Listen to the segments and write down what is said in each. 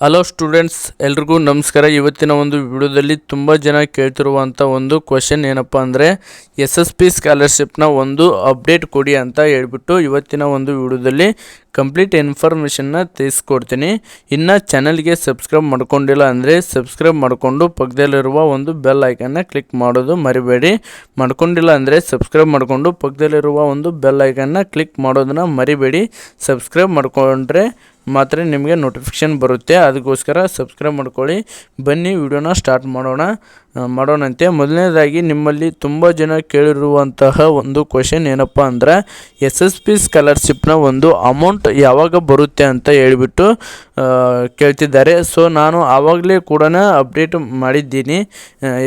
Hello students, ಎಲ್ರಿಗೂ ನಮಸ್ಕಾರ. ಇವತ್ತಿನ ಒಂದು ವಿಡಿಯೋದಲ್ಲಿ ತುಂಬ ಜನ ಕೇಳ್ತಿರುವಂಥ ಒಂದು ಕ್ವಶನ್ ಏನಪ್ಪ ಅಂದರೆ SSP ಸ್ಕಾಲರ್ಶಿಪ್ನ ಒಂದು ಅಪ್ಡೇಟ್ ಕೊಡಿ ಅಂತ ಹೇಳ್ಬಿಟ್ಟು ಇವತ್ತಿನ ಒಂದು ವಿಡಿಯೋದಲ್ಲಿ ಕಂಪ್ಲೀಟ್ ಇನ್ಫಾರ್ಮೇಷನ್ನ ತಿಳಿಸ್ಕೊಡ್ತೀನಿ. ಇನ್ನು ಚಾನಲ್ಗೆ ಸಬ್ಸ್ಕ್ರೈಬ್ ಮಾಡ್ಕೊಂಡಿಲ್ಲ ಅಂದರೆ ಸಬ್ಸ್ಕ್ರೈಬ್ ಮಾಡಿಕೊಂಡು ಪಕ್ಕದಲ್ಲಿರುವ ಒಂದು ಬೆಲ್ ಐಕನ್ನ ಕ್ಲಿಕ್ ಮಾಡೋದು ಮರಿಬೇಡಿ. ಮಾಡ್ಕೊಂಡಿಲ್ಲ ಅಂದರೆ ಸಬ್ಸ್ಕ್ರೈಬ್ ಮಾಡಿಕೊಂಡು ಪಕ್ಕದಲ್ಲಿರುವ ಒಂದು ಬೆಲ್ ಐಕನ್ನ ಕ್ಲಿಕ್ ಮಾಡೋದನ್ನು ಮರಿಬೇಡಿ. ಸಬ್ಸ್ಕ್ರೈಬ್ ಮಾಡಿಕೊಂಡ್ರೆ ಮಾತ್ರ ನಿಮಗೆ ನೋಟಿಫಿಕೇಷನ್ ಬರುತ್ತೆ. ಅದಕ್ಕೋಸ್ಕರ ಸಬ್ಸ್ಕ್ರೈಬ್ ಮಾಡ್ಕೊಳ್ಳಿ. ಬನ್ನಿ ವಿಡಿಯೋನ ಸ್ಟಾರ್ಟ್ ಮಾಡೋಣಂತೆ. ಮೊದಲನೇದಾಗಿ ನಿಮ್ಮಲ್ಲಿ ತುಂಬ ಜನ ಕೇಳಿರುವಂತಹ ಒಂದು ಕ್ವೆಶನ್ ಏನಪ್ಪ ಅಂದರೆ SSP ಸ್ಕಾಲರ್ಶಿಪ್ನ ಒಂದು ಅಮೌಂಟ್ ಯಾವಾಗ ಬರುತ್ತೆ ಅಂತ ಹೇಳಿಬಿಟ್ಟು ಕೇಳ್ತಿದ್ದಾರೆ. ಸೊ ನಾನು ಆವಾಗಲೇ ಕೂಡ ಅಪ್ಡೇಟ್ ಮಾಡಿದ್ದೀನಿ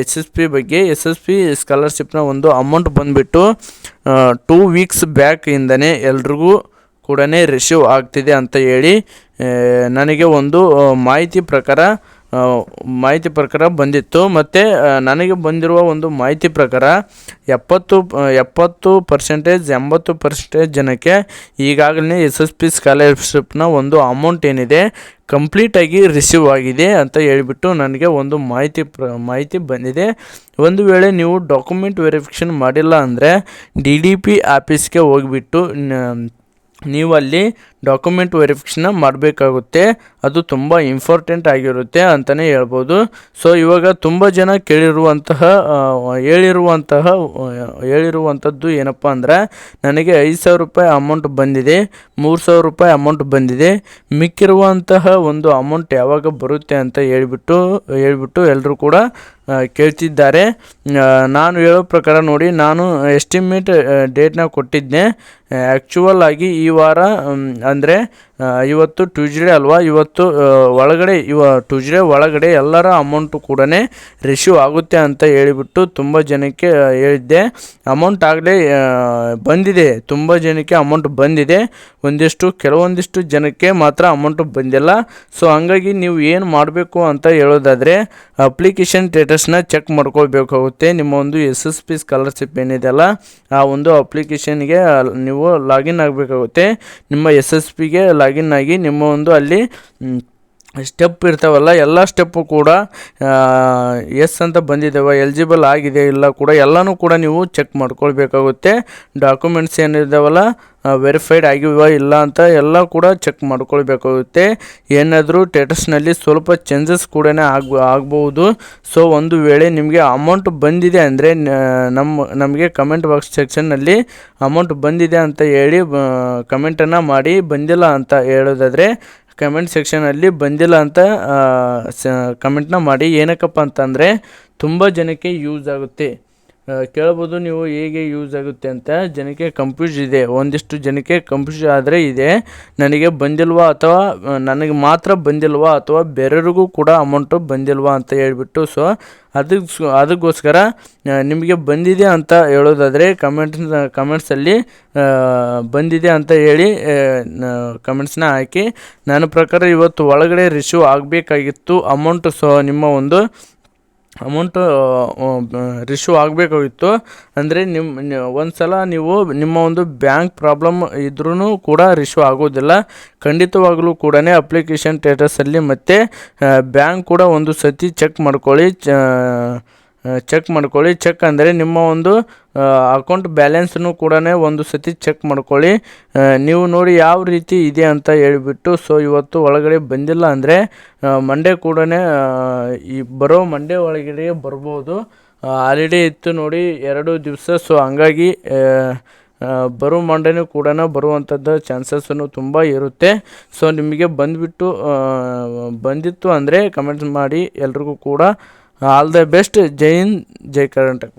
SSP ಬಗ್ಗೆ. SSP ಸ್ಕಾಲರ್ಶಿಪ್ನ ಒಂದು ಅಮೌಂಟ್ ಬಂದುಬಿಟ್ಟು 2 ವೀಕ್ಸ್ ಬ್ಯಾಕಿಂದನೇ ಎಲ್ರಿಗೂ ಕೂಡ ರಿಸೀವ್ ಆಗ್ತಿದೆ ಅಂತ ಹೇಳಿ ನನಗೆ ಒಂದು ಮಾಹಿತಿ ಪ್ರಕಾರ ಬಂದಿತ್ತು. ಮತ್ತು ನನಗೆ ಬಂದಿರುವ ಒಂದು ಮಾಹಿತಿ ಪ್ರಕಾರ 80% ಜನಕ್ಕೆ ಈಗಾಗಲೇ SSP ಸ್ಕಾಲರ್ಶಿಪ್ನ ಒಂದು ಅಮೌಂಟ್ ಏನಿದೆ ಕಂಪ್ಲೀಟಾಗಿ ರಿಸೀವ್ ಆಗಿದೆ ಅಂತ ಹೇಳಿಬಿಟ್ಟು ನನಗೆ ಒಂದು ಮಾಹಿತಿ ಬಂದಿದೆ. ಒಂದು ವೇಳೆ ನೀವು ಡಾಕ್ಯುಮೆಂಟ್ ವೆರಿಫಿಕೇಷನ್ ಮಾಡಿಲ್ಲ ಅಂದರೆ DDP ಆಫೀಸ್ಗೆ ಹೋಗಿಬಿಟ್ಟು ನೀವು ಅಲ್ಲಿ ಡಾಕ್ಯುಮೆಂಟ್ ವೆರಿಫಿಕೇಷನ್ ಮಾಡಬೇಕಾಗುತ್ತೆ. ಅದು ತುಂಬ ಇಂಪಾರ್ಟೆಂಟ್ ಆಗಿರುತ್ತೆ ಅಂತಲೇ ಹೇಳ್ಬೋದು. ಸೊ ಇವಾಗ ತುಂಬ ಜನ ಹೇಳಿರುವಂಥದ್ದು ಏನಪ್ಪ ಅಂದರೆ ನನಗೆ 5,000 ರೂಪಾಯಿ ಅಮೌಂಟ್ ಬಂದಿದೆ, 3,000 ರೂಪಾಯಿ ಅಮೌಂಟ್ ಬಂದಿದೆ, ಮಿಕ್ಕಿರುವಂತಹ ಒಂದು ಅಮೌಂಟ್ ಯಾವಾಗ ಬರುತ್ತೆ ಅಂತ ಹೇಳ್ಬಿಟ್ಟು ಎಲ್ಲರೂ ಕೂಡ ಕೇಳ್ತಿದ್ದಾರೆ. ನಾನು ಹೇಳೋ ಪ್ರಕಾರ ನೋಡಿ, ನಾನು ಎಸ್ಟಿಮೇಟ್ ಡೇಟ್ನ ಕೊಟ್ಟಿದ್ದೆ. ಆ್ಯಕ್ಚುವಲ್ ಆಗಿ ಈ ವಾರ ಅಂದರೆ ಇವತ್ತು ಟ್ಯೂಸ್ಡೇ ಅಲ್ವಾ, ಟ್ಯೂಸ್ಡೇ ಒಳಗಡೆ ಎಲ್ಲರ ಅಮೌಂಟು ಕೂಡ ರಿಸೀವ್ ಆಗುತ್ತೆ ಅಂತ ಹೇಳಿಬಿಟ್ಟು ತುಂಬ ಜನಕ್ಕೆ ಹೇಳಿದ್ದೆ. ಅಮೌಂಟ್ ಆಗಲೇ ಬಂದಿದೆ, ತುಂಬ ಜನಕ್ಕೆ ಅಮೌಂಟ್ ಬಂದಿದೆ. ಕೆಲವೊಂದಿಷ್ಟು ಜನಕ್ಕೆ ಮಾತ್ರ ಅಮೌಂಟು ಬಂದಿಲ್ಲ. ಸೊ ಹಂಗಾಗಿ ನೀವು ಏನು ಮಾಡಬೇಕು ಅಂತ ಹೇಳೋದಾದರೆ ಅಪ್ಲಿಕೇಶನ್ ಸ್ಟೇಟಸ್ನ ಚೆಕ್ ಮಾಡ್ಕೊಳ್ಬೇಕಾಗುತ್ತೆ. ನಿಮ್ಮ ಒಂದು SSP ಸ್ಕಾಲರ್ಶಿಪ್ ಏನಿದೆಯಲ್ಲ ಆ ಒಂದು ಅಪ್ಲಿಕೇಶನ್ಗೆ ನೀವು ಲಾಗಿನ್ ಆಗಬೇಕಾಗುತ್ತೆ. ನಿಮ್ಮ SSPಗೆ ಲಾಗಿನ್ ಆಗಿ ನಿಮ್ಮ ಒಂದು ಅಲ್ಲಿ ಸ್ಟೆಪ್ ಇರ್ತಾವಲ್ಲ, ಎಲ್ಲ ಸ್ಟೆಪ್ಪು ಕೂಡ ಎಸ್ ಅಂತ ಬಂದಿದ್ದಾವೆ, ಎಲಿಜಿಬಲ್ ಆಗಿದೆ ಇಲ್ಲ ಕೂಡ ಎಲ್ಲನೂ ಕೂಡ ನೀವು ಚೆಕ್ ಮಾಡ್ಕೊಳ್ಬೇಕಾಗುತ್ತೆ. ಡಾಕ್ಯುಮೆಂಟ್ಸ್ ಏನಿದ್ದಾವಲ್ಲ ವೆರಿಫೈಡ್ ಆಗಿವ ಇಲ್ಲ ಅಂತ ಎಲ್ಲ ಕೂಡ ಚೆಕ್ ಮಾಡ್ಕೊಳ್ಬೇಕಾಗುತ್ತೆ. ಏನಾದರೂ ಸ್ಟೇಟಸ್ನಲ್ಲಿ ಸ್ವಲ್ಪ ಚೇಂಜಸ್ ಕೂಡ ಆಗ್ಬೋದು. ಸೊ ಒಂದು ವೇಳೆ ನಿಮಗೆ ಅಮೌಂಟ್ ಬಂದಿದೆ ಅಂದರೆ ನಮಗೆ ಕಮೆಂಟ್ ಬಾಕ್ಸ್ ಸೆಕ್ಷನ್ನಲ್ಲಿ ಅಮೌಂಟ್ ಬಂದಿದೆ ಅಂತ ಹೇಳಿ ಕಮೆಂಟನ್ನು ಮಾಡಿ. ಬಂದಿಲ್ಲ ಅಂತ ಹೇಳೋದಾದರೆ ಕಮೆಂಟ್ ಸೆಕ್ಷನಲ್ಲಿ ಬಂದಿಲ್ಲ ಅಂತ ಕಮೆಂಟ್ನ ಮಾಡಿ. ಏನಕ್ಕಪ್ಪ ಅಂತಂದರೆ ತುಂಬ ಜನಕ್ಕೆ ಯೂಸ್ ಆಗುತ್ತೆ. ಕೇಳ್ಬೋದು ನೀವು ಹೇಗೆ ಯೂಸ್ ಆಗುತ್ತೆ ಅಂತ. ಜನಕ್ಕೆ ಕನ್ಫ್ಯೂಸ್ ಇದೆ, ಒಂದಿಷ್ಟು ಜನಕ್ಕೆ ಕನ್ಫ್ಯೂಸ್ ಆದರೆ ಇದೆ, ನನಗೆ ಬಂದಿಲ್ವಾ ಅಥವಾ ನನಗೆ ಮಾತ್ರ ಬಂದಿಲ್ವಾ ಅಥವಾ ಬೇರೆಯವ್ರಿಗೂ ಕೂಡ ಅಮೌಂಟು ಬಂದಿಲ್ವಾ ಅಂತ ಹೇಳ್ಬಿಟ್ಟು. ಸೊ ಅದಕ್ಕೋಸ್ಕರ ನಿಮಗೆ ಬಂದಿದೆ ಅಂತ ಹೇಳೋದಾದರೆ ಕಮೆಂಟ್ಸಲ್ಲಿ ಬಂದಿದೆ ಅಂತ ಹೇಳಿ ಕಮೆಂಟ್ಸ್ನ ಹಾಕಿ. ನನ್ನ ಪ್ರಕಾರ ಇವತ್ತು ಒಳಗಡೆ ರಿಸೀವ್ ಆಗಬೇಕಾಗಿತ್ತು ಅಮೌಂಟು. ಸೊ ನಿಮ್ಮ ಒಂದು ಅಮೌಂಟು ರಿಸೀವ್ ಆಗಬೇಕಾಗಿತ್ತು ಅಂದರೆ ಒಂದು ಸಲ ನೀವು ನಿಮ್ಮ ಒಂದು ಬ್ಯಾಂಕ್ ಪ್ರಾಬ್ಲಮ್ ಇದ್ರೂ ಕೂಡ ರಿಸೀವ್ ಆಗೋದಿಲ್ಲ. ಖಂಡಿತವಾಗಲೂ ಕೂಡ ಅಪ್ಲಿಕೇಶನ್ ಸ್ಟೇಟಸಲ್ಲಿ ಮತ್ತು ಬ್ಯಾಂಕ್ ಕೂಡ ಒಂದು ಸತಿ ಚೆಕ್ ಮಾಡ್ಕೊಳ್ಳಿ. ಚೆಕ್ ಅಂದರೆ ನಿಮ್ಮ ಒಂದು ಅಕೌಂಟ್ ಬ್ಯಾಲೆನ್ಸನ್ನು ಕೂಡ ಒಂದು ಸತಿ ಚೆಕ್ ಮಾಡ್ಕೊಳ್ಳಿ. ನೀವು ನೋಡಿ ಯಾವ ರೀತಿ ಇದೆ ಅಂತ ಹೇಳಿಬಿಟ್ಟು. ಸೊ ಇವತ್ತು ಒಳಗಡೆ ಬಂದಿಲ್ಲ ಅಂದರೆ ಮಂಡೇ ಕೂಡ ಬರೋ ಮಂಡೇ ಒಳಗಡೆ ಬರ್ಬೋದು. ಹಾಲಿಡೇ ಇತ್ತು ನೋಡಿ 2 ದಿವಸ. ಸೊ ಹಂಗಾಗಿ ಬರೋ ಮಂಡೇನೂ ಕೂಡ ಬರುವಂಥದ್ದು ಚಾನ್ಸಸ್ಸನ್ನು ತುಂಬ ಇರುತ್ತೆ. ಸೊ ನಿಮಗೆ ಬಂದಿತ್ತು ಅಂದರೆ ಕಮೆಂಟ್ಸ್ ಮಾಡಿ. ಎಲ್ರಿಗೂ ಕೂಡ all the best. Jai Hind, Jai Karnataka.